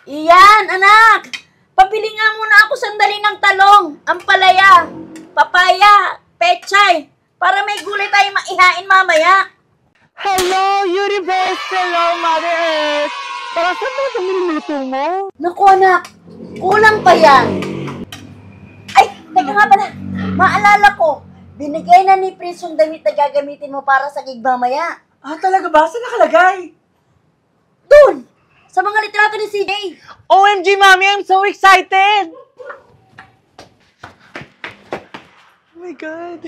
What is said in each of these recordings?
Iyan, anak! Pabili nga muna ako sandali ng talong, ampalaya, papaya, pechay, para may gulay tayong maihain mamaya. Hello, Universe! Hello, Mother Earth! Para saan mo ito niluluto mo? Naku anak, kulang pa yan. Ay, teka nga pala, maalala ko, binigay na ni Prince yung damit na gagamitin mo para sa gig mamaya. Ah, talaga ba? Saan nakalagay? Doon! Sa mga litrato ni CJ. OMG, Mami! I'm so excited! Oh my God!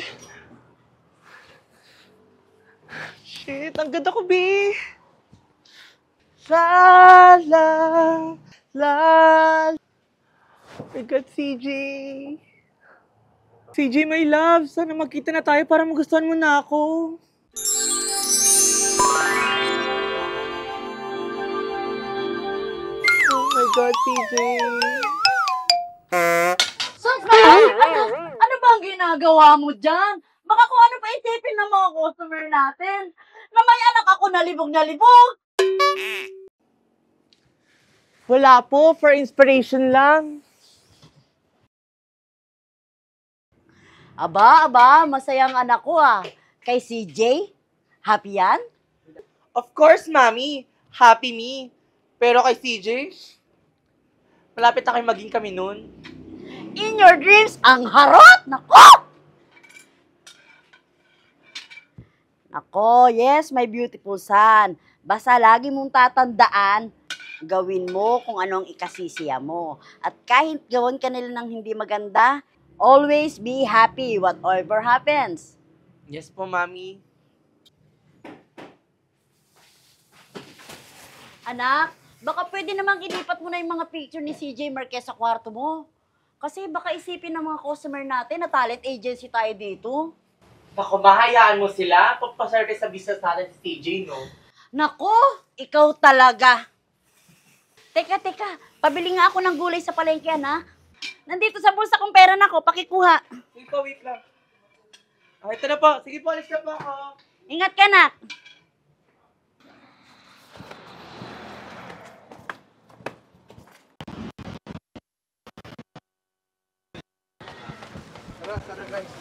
Shit, ang ganda ko, B! La, la, la. Oh my God, CJ! CJ, my love! Sana magkita na tayo para magustuhan mo na ako. Oh my God, CJ! Sus, ano ba ang ginagawa mo dyan? Baka kung ano pa itipin ng mga customer natin. Na may anak ako nalibog na libog. Wala po, for inspiration lang. Aba, masayang anak ko ah. Kay CJ, happy yan? Of course, Mami. Happy me. Pero kay CJ, malapit na kayo maging kami nun. In your dreams, ang harot! Nako! Nako, yes, my beautiful son. Basta lagi mong tatandaan, gawin mo kung anong ikasisiya mo. At kahit gawin ka nila ng hindi maganda, always be happy whatever happens. Yes po, Mami. Anak, baka pwede namang ilipat mo na yung mga picture ni CJ Marquez sa kwarto mo. Kasi baka isipin ng mga customer natin na talent agency tayo dito. Naku, mahayaan mo sila. Pagpasarte sa business natin si CJ, no? Nako, ikaw talaga. Teka, pabili nga ako ng gulay sa palengke, ha? Nandito sa bulsa kong pera na ko, pakikuha. Sige po, wait lang. Ah, ito na po. Sige po, alis na po ako. Ingat ka, anak. Tara guys.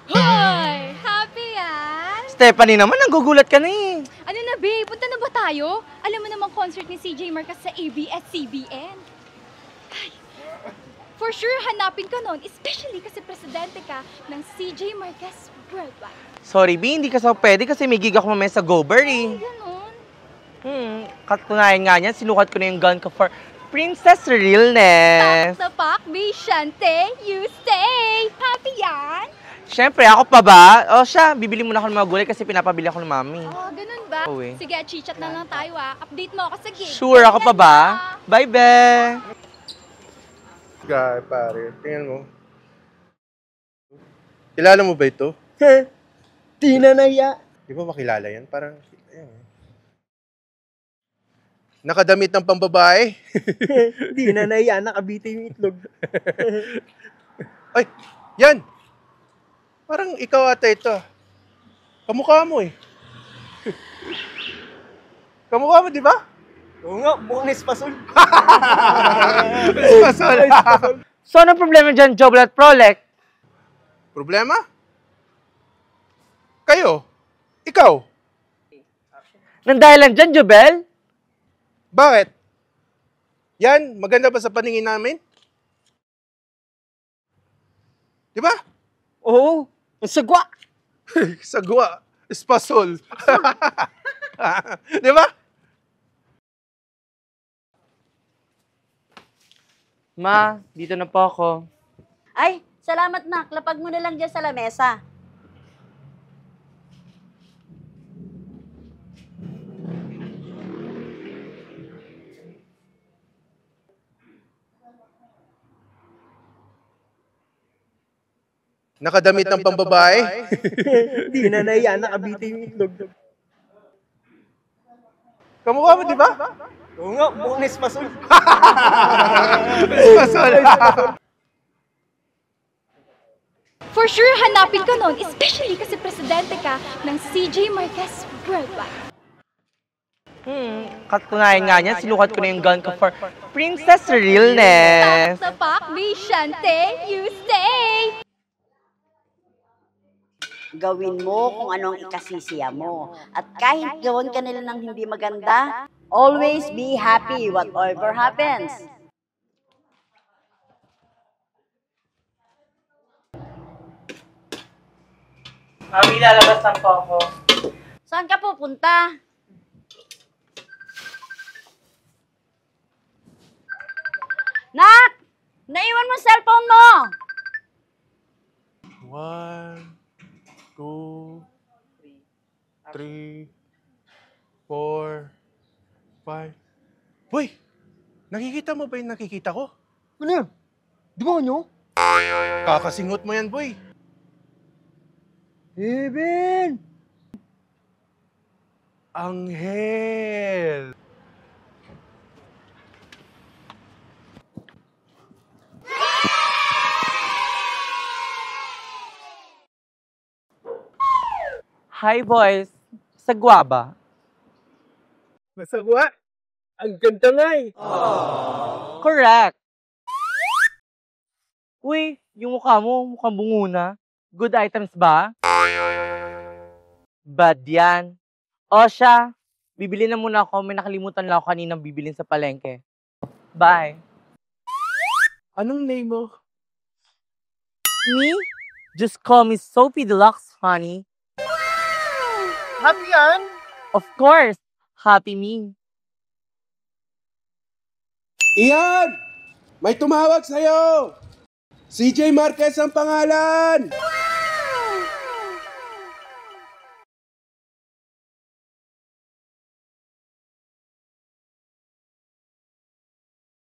Hoy! Happy yan? Stephanie naman, nagugulat ka na eh. Ano na, babe? Punta na ba tayo? Alam mo namang concert ni CJ Marquez sa ABS-CBN. Ay, for sure, hanapin ka nun. Especially kasi presidente ka ng CJ Marquez Worldwide. Sorry, B, hindi ka pwede kasi may gig ako mamaya sa Gober eh. Ganon. Katunayan nga niyan, sinukat ko na yung gown ko for Princess Realness. Pak na pak, Bishante, you stay. Happy yan? Siyempre, ako pa ba? O siya, bibili muna ako ng mga gulay kasi pinapabili ako ng mami. Oh, ganun ba? Oo eh. Sige, chichat na lang tayo Update mo ako sa gig. Sure, ako pa ba? Bye, be! Guy, pare, tingnan mo. Kilala mo ba ito? Di na naya. Di ba makilala yan? Parang, ayan. Nakadamit ng pambabae. Di na naya. Nakabiti yung itlog. Ay, yan! Parang ikaw ata ito. Kamukha mo eh. Kamukha mo, di ba? Oo nga, mukhang espasol. Espasol. So, anong problema dyan, Joblat Prolec? Problema? Kayo? Ikaw? Nang dahilan dyan, Jobel? Bakit? Yan, maganda ba sa paningin namin? Di ba? Oo, ang sagwa. Sagwa. Espasol. Di ba? Ma, dito na po ako. Ay, salamat nak. Lapag mo na lang dyan sa lamesa. Nakadamit ng pambabae. Di na naya. Nakabiti yung itlog. Kamukha mo, di ba? Oo nga, mukhang espasol. Espasol. For sure, hanapin ka nun, especially kasi presidente ka ng CJ Marquez Worldwide. Katunayan nga niya, sinukat ko na yung gown ko for Princess Realness. Pak sa pak, Vicente, you stay! Gawin mo kung anong ikasisiya mo. At kahit gawin ka nila ng hindi maganda, always be happy whatever happens. Mami, lalabas lang po ako. Saan ka pupunta? Nak! Naiwan mo cellphone mo! 1, 2, 3, 4, 5. Boy! Nakikita mo ba yung nakikita ko? Ano yan? Demonyo? Kakasingot mo yan, boy. Eben! Anghel! Hi, boys. Sagwa ba? Masagwa? Ang ganda nga eh. Correct. Uy, yung mukha mo, mukhang bunguna. Good items ba? Bad yan. O siya, bibili na muna ako. May nakalimutan lang ako kaninang bibilin sa palengke. Bye. Anong name mo? Me? Just call me Sophie Deluxe, honey. Happy yan? Of course, happy me. Iyan! May tumawag sa'yo! CJ Marquez ang pangalan!